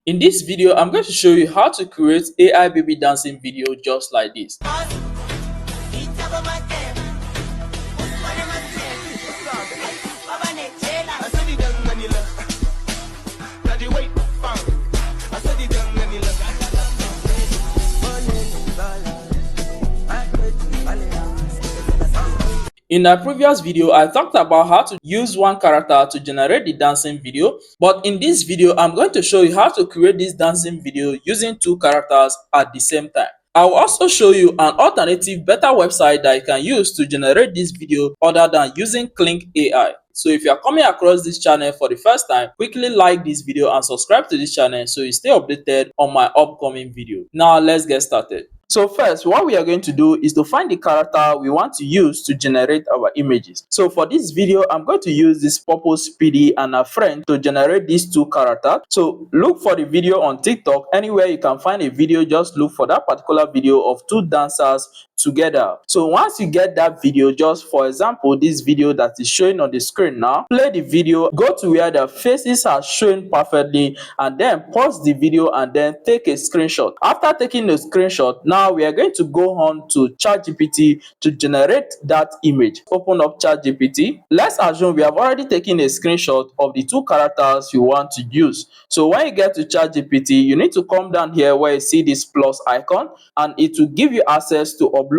In this video, I'm going to show you how to create AI baby dancing video just like this. In a previous video, I talked about how to use one character to generate the dancing video, but in this video, I'm going to show you how to create this dancing video using two characters at the same time. I will also show you an alternative better website that you can use to generate this video other than using Kling AI. So if you are coming across this channel for the first time, quickly like this video and subscribe to this channel so you stay updated on my upcoming video. Now let's get started. So first, what we are going to do is to find the character we want to use to generate our images. So for this video, I'm going to use this Purple Speedy and a friend to generate these two characters. So look for the video on TikTok. Anywhere you can find a video, just look for that particular video of two dancers together. So once you get that video, just for example, this video that is showing on the screen now, play the video, go to where the faces are showing perfectly, and then pause the video and then take a screenshot. After taking the screenshot, now we are going to go on to ChatGPT to generate that image. Open up ChatGPT. Let's assume we have already taken a screenshot of the two characters you want to use. So when you get to ChatGPT, you need to come down here where you see this plus icon, and it will give you access to upload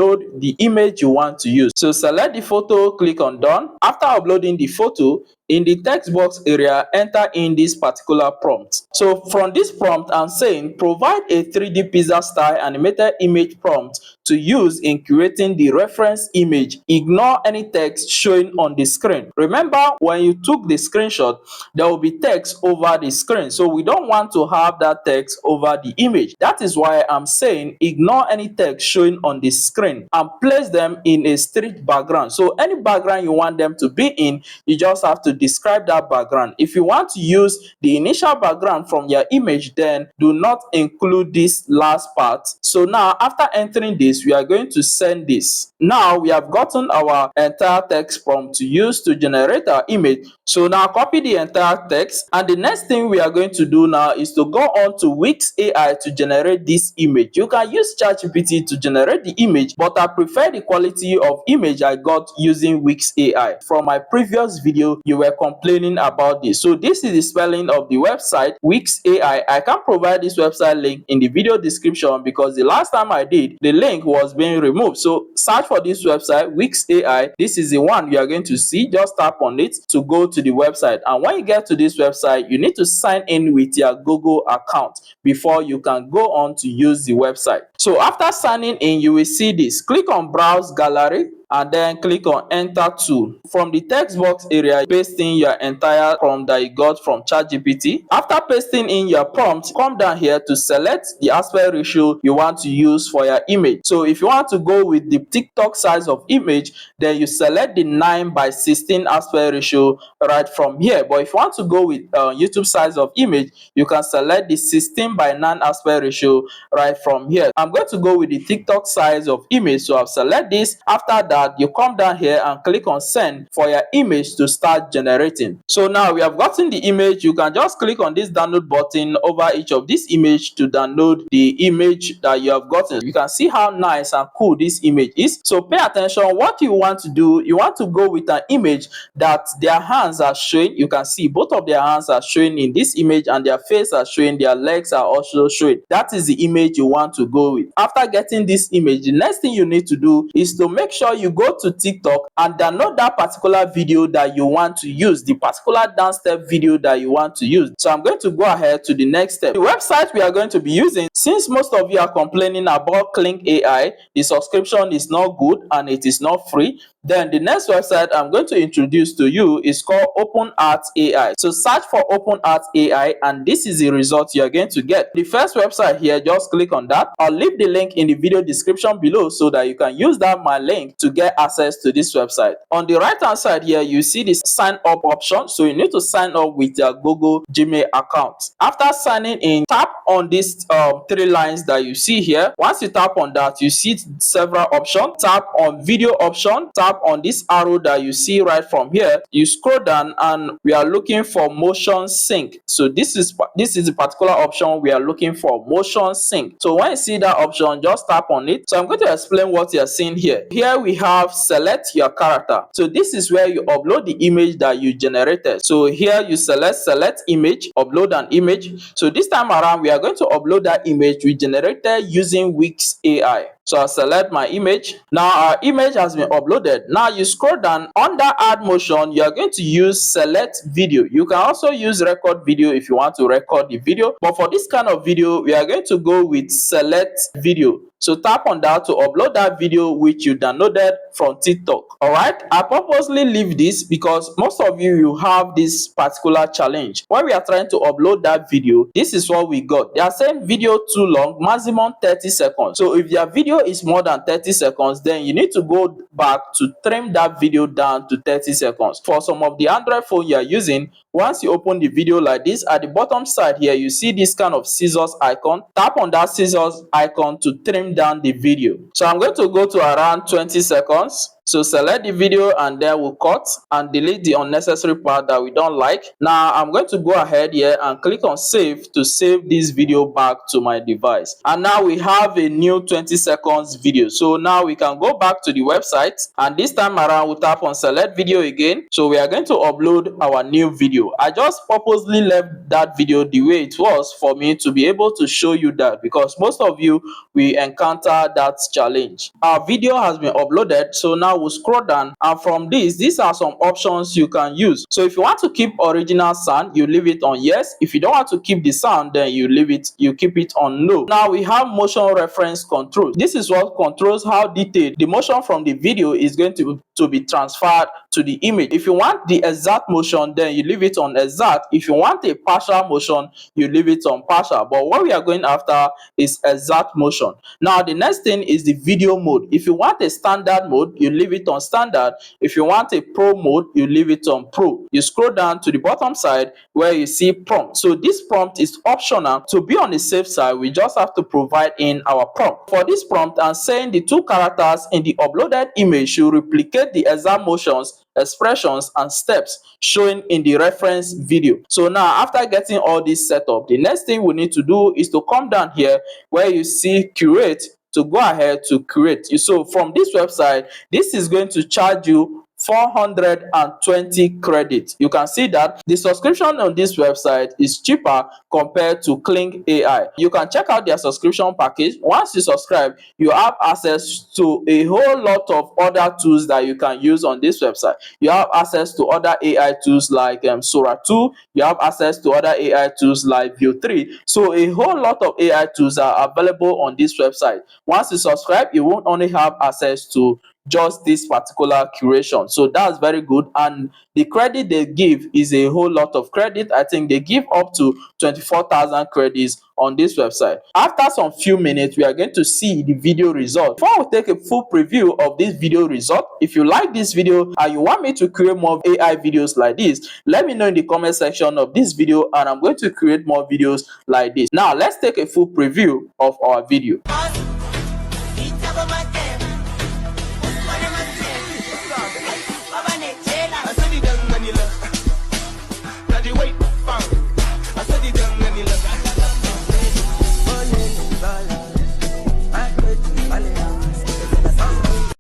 the image you want to use. So select the photo, click on done. After uploading the photo, in the text box area, enter in this particular prompt. So from this prompt, I'm saying provide a 3D pizza style animated image prompt to use in creating the reference image. Ignore any text showing on the screen. Remember, when you took the screenshot, there will be text over the screen. So we don't want to have that text over the image. That is why I'm saying ignore any text showing on the screen and place them in a straight background. So any background you want them to be in, you just have to describe that background. If you want to use the initial background from your image, then do not include this last part. So now after entering this, we are going to send this. Now we have gotten our entire text prompt to use to generate our image. So now copy the entire text, and the next thing we are going to do now is to go on to Wix AI to generate this image. You can use ChatGPT to generate the image, but I prefer the quality of image I got using Wix AI. From my previous video, you were complaining about this. So this is the spelling of the website, Wix AI. I can provide this website link in the video description because the last time I did, the link was being removed. So search for this website, Wix AI. This is the one you are going to see. Just tap on it to go to the website. And when you get to this website, you need to sign in with your Google account before you can go on to use the website. So after signing in, you will see this. Click on Browse Gallery and then click on Enter Tool. From the text box area, paste in your entire prompt that you got from ChatGPT. After pasting in your prompt, come down here to select the aspect ratio you want to use for your image. So if you want to go with the TikTok size of image, then you select the 9:16 aspect ratio right from here. But if you want to go with YouTube size of image, you can select the 16:9 aspect ratio right from here. I'm going to go with the TikTok size of image, so I'll select this. After that, you come down here and click on send for your image to start generating. So now we have gotten the image. You can just click on this download button over each of this image to download the image that you have gotten. You can see how nice and cool this image is. So pay attention. What you want to do, you want to go with an image that their hands are showing. You can see both of their hands are showing in this image and their face are showing, their legs are also showing. That is the image you want to go with. After getting this image, the next thing you need to do is to make sure you go to TikTok and download that particular video that you want to use, the particular dance step video that you want to use. So I'm going to go ahead to the next step. The website we are going to be using, since most of you are complaining about Kling AI, the subscription is not good and it is not free, then the next website I'm going to introduce to you is called OpenArt AI. So search for OpenArt AI and this is the result you are going to get. The first website here, just click on that. I'll leave the link in the video description below so that you can use that my link to get get access to this website. On the right hand side here, you see this sign up option. So you need to sign up with your Google Gmail account. After signing in, tap on these three lines that you see here. Once you tap on that, you see several options. Tap on video option, tap on this arrow that you see right from here. You scroll down and we are looking for motion sync. So this is the particular option we are looking for, motion sync. So when you see that option, just tap on it. So I'm going to explain what you are seeing here. Here we have select your character. So this is where you upload the image that you generated. So here you select image, upload an image. So this time around we are going to upload that image we generated using Wix AI. So I'll select my image. Now our image has been uploaded. Now you scroll down under add motion, you are going to use select video. You can also use record video if you want to record the video, but for this kind of video we are going to go with select video. So tap on that to upload that video which you downloaded from TikTok. Alright, I purposely leave this because most of you have this particular challenge. When we are trying to upload that video, this is what we got. They are saying video too long, maximum 30 seconds. So if your video is more than 30 seconds, then you need to go back to trim that video down to 30 seconds. For some of the Android phone you are using, once you open the video like this, at the bottom side here, you see this kind of scissors icon. Tap on that scissors icon to trim down the video. So I'm going to go to around 20 seconds. So select the video and then we'll cut and delete the unnecessary part that we don't like. Now I'm going to go ahead here and click on save to save this video back to my device. And now we have a new 20 seconds video. So now we can go back to the website and this time around we'll tap on select video again. So we are going to upload our new video. I just purposely left that video the way it was for me to be able to show you that, because most of you will encounter that challenge. Our video has been uploaded, so now we'll scroll down, and from this, these are some options you can use. So if you want to keep original sound, you leave it on yes. If you don't want to keep the sound, then you keep it on no. Now we have motion reference control. This is what controls how detailed the motion from the video is going to be transferred to the image. If you want the exact motion, then you leave it on exact. If you want a partial motion, you leave it on partial. But what we are going after is exact motion. Now the next thing is the video mode. If you want a standard mode, you leave it on standard. If you want a pro mode, you leave it on pro. You scroll down to the bottom side where you see prompt. So this prompt is optional. To be on the safe side, we just have to provide in our prompt. For this prompt, I'm saying the two characters in the uploaded image should replicate the exact motions, expressions and steps showing in the reference video. So now after getting all this set up, the next thing we need to do is to come down here where you see curate, to go ahead to create. So from this website, this is going to charge you 420 credits. You can see that the subscription on this website is cheaper compared to Kling AI. You can check out their subscription package. Once you subscribe, you have access to a whole lot of other tools that you can use on this website. You have access to other AI tools like Sora 2. You have access to other AI tools like View 3. So a whole lot of AI tools are available on this website. Once you subscribe, you won't only have access to just this particular curation. So that's very good, and the credit they give is a whole lot of credit. I think they give up to 24,000 credits on this website. After some few minutes, we are going to see the video result. Before we take a full preview of this video result, if you like this video and you want me to create more AI videos like this, let me know in the comment section of this video and I'm going to create more videos like this. Now let's take a full preview of our video.